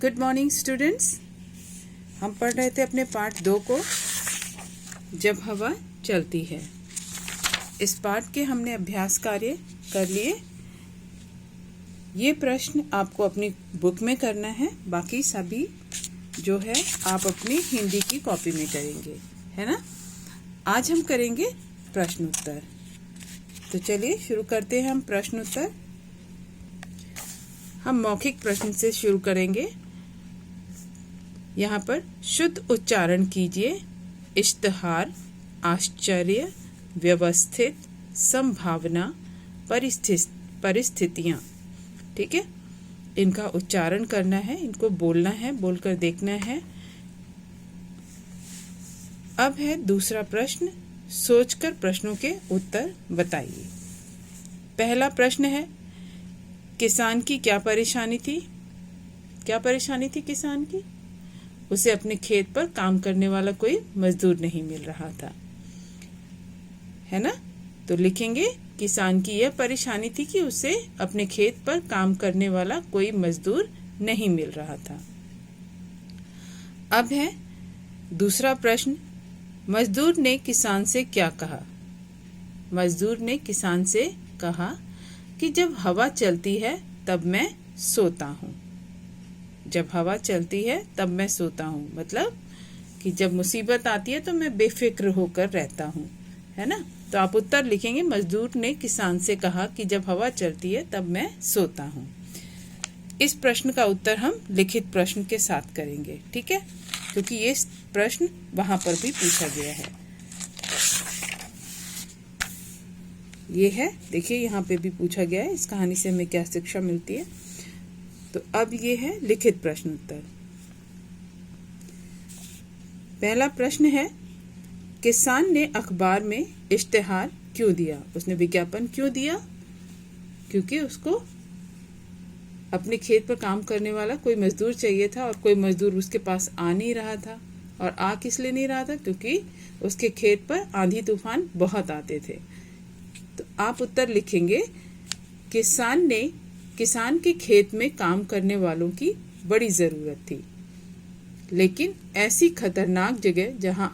Good morning students. हम पढ़ रहे थे अपने पाठ 2 को, जब हवा चलती है। इस पाठ के हमने अभ्यास कार्य कर लिए। ये प्रश्न आपको अपनी बुक में करना है, बाकी सभी जो है आप अपनी हिंदी की कॉपी में करेंगे, है ना। आज हम करेंगे प्रश्न उत्तर। तो चलिए शुरू करते हैं हम प्रश्न उत्तर। हम मौखिक प्रश्न से शुरू करेंगे। यहाँ पर शुद्ध उच्चारण कीजिए। इश्तहार, आश्चर्य, व्यवस्थित, संभावना, परिस्थितियाँ। ठीक है, इनका उच्चारण करना है, इनको बोलना है, बोलकर देखना है। अब है दूसरा प्रश्न। सोचकर प्रश्नों के उत्तर बताइए। पहला प्रश्न है, किसान की क्या परेशानी थी? क्या परेशानी थी किसान की? उसे अपने खेत पर काम करने वाला कोई मजदूर नहीं मिल रहा था, है ना। तो लिखेंगे किसान की यह परेशानी थी कि उसे अपने खेत पर काम करने वाला कोई मजदूर नहीं मिल रहा था। अब है दूसरा प्रश्न। मजदूर ने किसान से क्या कहा? मजदूर ने किसान से कहा कि जब हवा चलती है तब मैं सोता हूँ। जब हवा चलती है तब मैं सोता हूँ, मतलब कि जब मुसीबत आती है तो मैं बेफिक्र होकर रहता हूँ, है ना। तो आप उत्तर लिखेंगे, मजदूर ने किसान से कहा कि जब हवा चलती है तब मैं सोता हूँ। इस प्रश्न का उत्तर हम लिखित प्रश्न के साथ करेंगे, ठीक है, क्योंकि ये प्रश्न वहां पर भी पूछा गया है। ये है, देखिए यहाँ पे भी पूछा गया है, इस कहानी से हमें क्या शिक्षा मिलती है। तो अब ये है लिखित प्रश्न उत्तर। पहला प्रश्न है, किसान ने अखबार में इश्तिहार क्यों दिया? उसने विज्ञापन क्यों दिया? क्योंकि उसको अपने खेत पर काम करने वाला कोई मजदूर चाहिए था और कोई मजदूर उसके पास आ नहीं रहा था। और आ किस लिए नहीं रहा था? क्योंकि उसके खेत पर आंधी तूफान बहुत आते थे। तो आप उत्तर लिखेंगे, किसान के खेत में काम करने वालों की बड़ी जरूरत थी, लेकिन ऐसी खतरनाक जगह जहां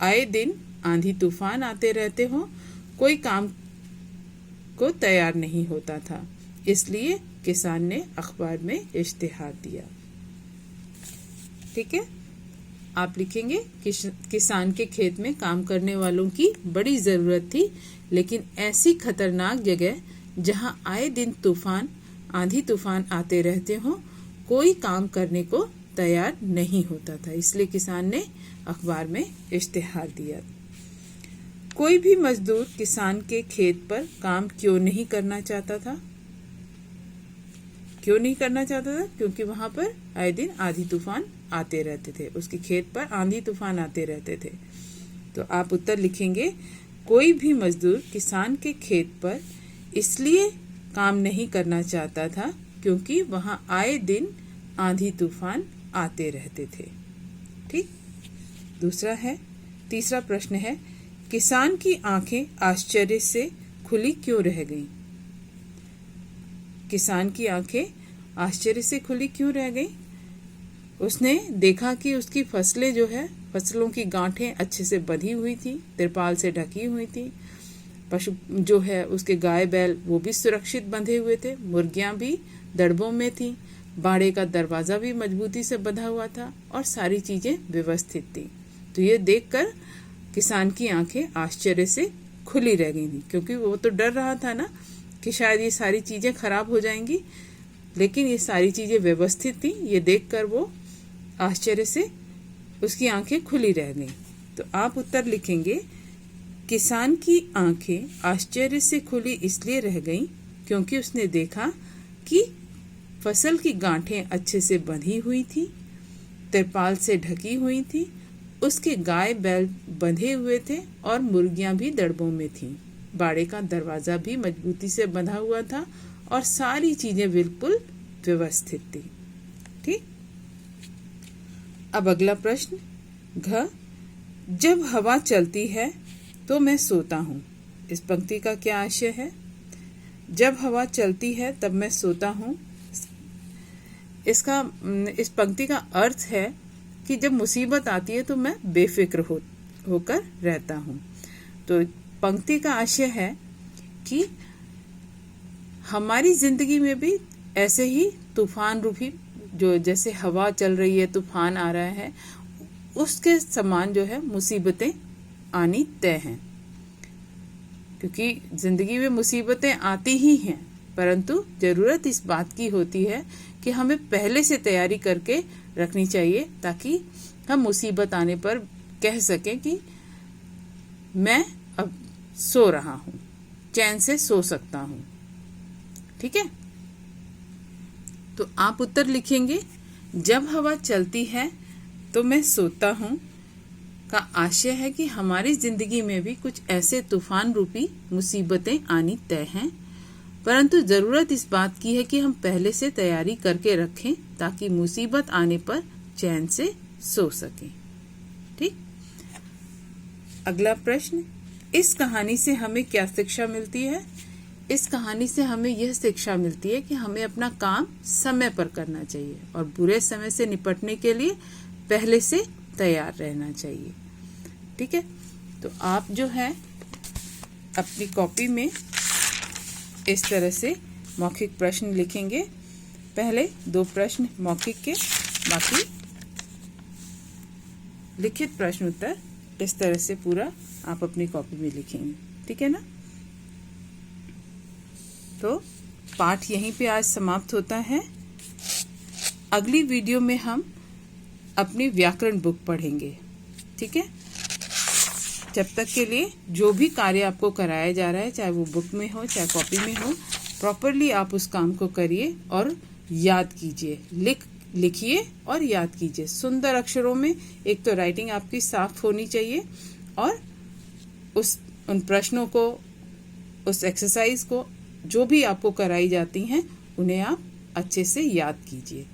आए दिन आंधी तूफान आते रहते हो, कोई काम को तैयार नहीं होता था, इसलिए किसान ने अखबार में इश्तिहार दिया। ठीक है, आप लिखेंगे किसान के खेत में काम करने वालों की बड़ी जरूरत थी, लेकिन ऐसी खतरनाक जगह जहां आए दिन आंधी तूफान आते रहते हो, कोई काम करने को तैयार नहीं होता था, इसलिए किसान ने अखबार में इश्तिहार दिया। कोई भी मजदूर किसान के खेत पर काम क्यों नहीं करना चाहता था? क्यों नहीं करना चाहता था? क्योंकि वहां पर आए दिन आंधी तूफान आते रहते थे, उसके खेत पर आंधी तूफान आते रहते थे। तो आप उत्तर लिखेंगे, कोई भी मजदूर किसान के खेत पर इसलिए काम नहीं करना चाहता था क्योंकि वहां आए दिन आंधी तूफान आते रहते थे। ठीक। तीसरा प्रश्न है, किसान की आंखें आश्चर्य से खुली क्यों रह गईं? किसान की आंखें आश्चर्य से खुली क्यों रह गईं? उसने देखा कि उसकी फसलें जो है, फसलों की गांठें अच्छे से बंधी हुई थी, तिरपाल से ढकी हुई थी। पशु जो है, उसके गाय बैल वो भी सुरक्षित बंधे हुए थे, मुर्गियां भी दड़बों में थी, बाड़े का दरवाजा भी मजबूती से बंधा हुआ था और सारी चीजें व्यवस्थित थी। तो ये देखकर किसान की आंखें आश्चर्य से खुली रह गई थी, क्योंकि वो तो डर रहा था ना कि शायद ये सारी चीजें खराब हो जाएंगी, लेकिन ये सारी चीजें व्यवस्थित थी। ये देखकर वो आश्चर्य से उसकी आंखें खुली रह गईं। तो आप उत्तर लिखेंगे, किसान की आंखें आश्चर्य से खुली इसलिए रह गईं क्योंकि उसने देखा कि फसल की गांठें अच्छे से बंधी हुई थी, तिरपाल से ढकी हुई थी, उसके गाय बैल बंधे हुए थे और मुर्गियां भी दड़बों में थीं, बाड़े का दरवाजा भी मजबूती से बंधा हुआ था और सारी चीजें बिल्कुल व्यवस्थित थी। ठीक। अब अगला प्रश्न, घ, जब हवा चलती है तो मैं सोता हूँ। इस पंक्ति का क्या आशय है? जब हवा चलती है तब मैं सोता हूँ। इस पंक्ति का अर्थ है कि जब मुसीबत आती है तो मैं बेफिक्र होकर रहता हूँ। तो पंक्ति का आशय है कि हमारी जिंदगी में भी ऐसे ही तूफान रूपी जो जैसे हवा चल रही है, तूफान आ रहा है, उसके समान जो है मुसीबतें आनी तय हैं। क्योंकि जिंदगी में मुसीबतें आती ही हैं, परंतु जरूरत इस बात की होती है कि हमें पहले से तैयारी करके रखनी चाहिए, ताकि हम मुसीबत आने पर कह सकें कि मैं अब सो रहा हूँ, चैन से सो सकता हूँ। ठीक है, तो आप उत्तर लिखेंगे, जब हवा चलती है तो मैं सोता हूँ का आशय है कि हमारी जिंदगी में भी कुछ ऐसे तूफान रूपी मुसीबतें आनी तय हैं, परंतु जरूरत इस बात की है कि हम पहले से तैयारी करके रखें, ताकि मुसीबत आने पर चैन से सो सकें। ठीक। अगला प्रश्न, इस कहानी से हमें क्या शिक्षा मिलती है? इस कहानी से हमें यह शिक्षा मिलती है कि हमें अपना काम समय पर करना चाहिए और बुरे समय से निपटने के लिए पहले से तैयार रहना चाहिए। ठीक है, तो आप जो है अपनी कॉपी में इस तरह से मौखिक प्रश्न लिखेंगे। पहले 2 प्रश्न मौखिक के, बाकी लिखित प्रश्न उत्तर इस तरह से पूरा आप अपनी कॉपी में लिखेंगे। ठीक है ना? तो पाठ यहीं पे आज समाप्त होता है। अगली वीडियो में हम अपनी व्याकरण बुक पढ़ेंगे। ठीक है, जब तक के लिए जो भी कार्य आपको कराया जा रहा है, चाहे वो बुक में हो चाहे कॉपी में हो, प्रॉपरली आप उस काम को करिए और याद कीजिए। लिखिए और याद कीजिए सुंदर अक्षरों में। एक तो राइटिंग आपकी साफ होनी चाहिए और उन प्रश्नों को, उस एक्सरसाइज को जो भी आपको कराई जाती हैं, उन्हें आप अच्छे से याद कीजिए।